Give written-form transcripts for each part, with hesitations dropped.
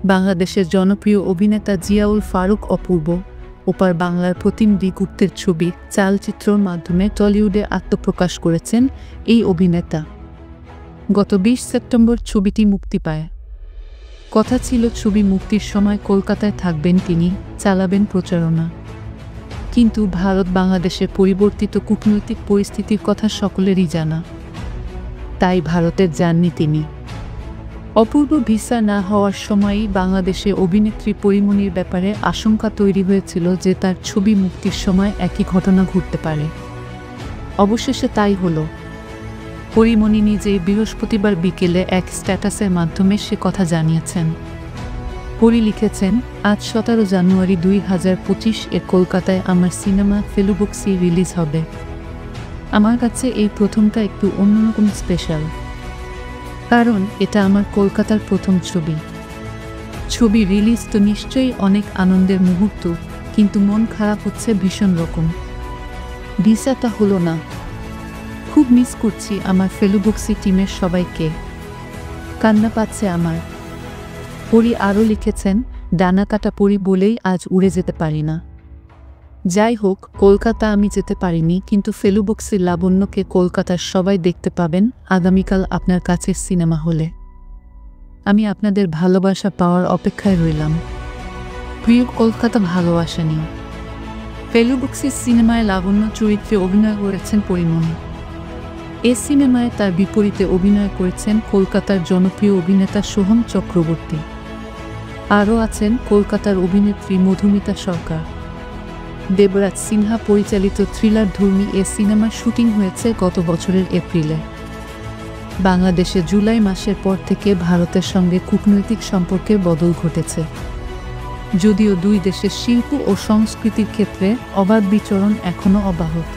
বাংলাদেশের জনপ্রিয় অভিনেতা জিয়াউল ফারুক অপূর্ব ওপার বাংলার প্রতিনিধি গুপ্তের ছবি চালচিত্রের মাধ্যমে টলিউডে আত্মপ্রকাশ করেছেন এই অভিনেতা। গত ২০ সেপ্টেম্বর ছবিটি মুক্তি পায়। কথা ছিল ছবি মুক্তির সময় কলকাতায় থাকবেন তিনি, চালাবেন প্রচারণা। কিন্তু ভারত বাংলাদেশের পরিবর্তিত কূটনৈতিক পরিস্থিতির কথা সকলেরই জানা, তাই ভারতে যাননি তিনি। অপূর্ব ভিসা না হওয়ার সময়ই বাংলাদেশে অভিনেত্রী পরীমনির ব্যাপারে আশঙ্কা তৈরি হয়েছিল যে তার ছবি মুক্তির সময় একই ঘটনা ঘটতে পারে। অবশেষে তাই হলো। পরীমনি নিজেই বৃহস্পতিবার বিকেলে এক স্ট্যাটাসের মাধ্যমে সে কথা জানিয়েছেন। পরী লিখেছেন, আজ ১৭ জানুয়ারি ২০২৫ কলকাতায় আমার সিনেমা ফেলুবক্সি রিলিজ হবে। আমার কাছে এই প্রথমটা একটু অন্যরকম স্পেশাল, কারণ এটা আমার কলকাতার প্রথম ছবি। ছবি রিলিজ তো নিশ্চয়ই অনেক আনন্দের মুহূর্ত, কিন্তু মন খারাপ হচ্ছে ভীষণ রকম। ভিসাটা হলো না। খুব মিস করছি আমার ফেলুবক্সি টিমের সবাইকে। কান্না পাচ্ছে আমার। পরী আরও লিখেছেন, ডানা কাটা পরী বলেই আজ উড়ে যেতে পারি না। যাই হোক, কলকাতা আমি যেতে পারিনি, কিন্তু ফেলুবক্সির লাবণ্যকে কলকাতার সবাই দেখতে পাবেন আগামীকাল আপনার কাছের সিনেমা হলে। আমি আপনাদের ভালোবাসা পাওয়ার অপেক্ষায় রইলাম। প্রিয় কলকাতা ভালোবাসেনি। ফেলুবক্সির সিনেমায় লাবণ্য চরিত্রে অভিনয় করেছেন পরীমনি। এ সিনেমায় তার বিপরীতে অভিনয় করেছেন কলকাতার জনপ্রিয় অভিনেতা সোহম চক্রবর্তী। আরও আছেন কলকাতার অভিনেত্রী মধুমিতা সরকার। দেবরাজ সিনহা পরিচালিত থ্রিলার ধর্মী এ সিনেমার শুটিং হয়েছে গত বছরের এপ্রিলে। বাংলাদেশে জুলাই মাসের পর থেকে ভারতের সঙ্গে কূটনৈতিক সম্পর্কের বদল ঘটেছে। যদিও দুই দেশের শিল্প ও সংস্কৃতির ক্ষেত্রে অবাধ বিচরণ এখনও অব্যাহত।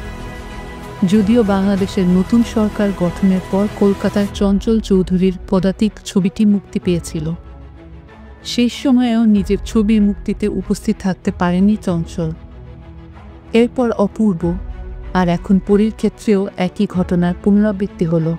যদিও বাংলাদেশের নতুন সরকার গঠনের পর কলকাতার চঞ্চল চৌধুরীর পদাতিক ছবিটি মুক্তি পেয়েছিল, সেই সময়েও নিজের ছবির মুক্তিতে উপস্থিত থাকতে পারেনি চঞ্চল। এরপর অপূর্ব আর এখন পরীর ক্ষেত্রেও একই ঘটনার পুনরাবৃত্তি হলো।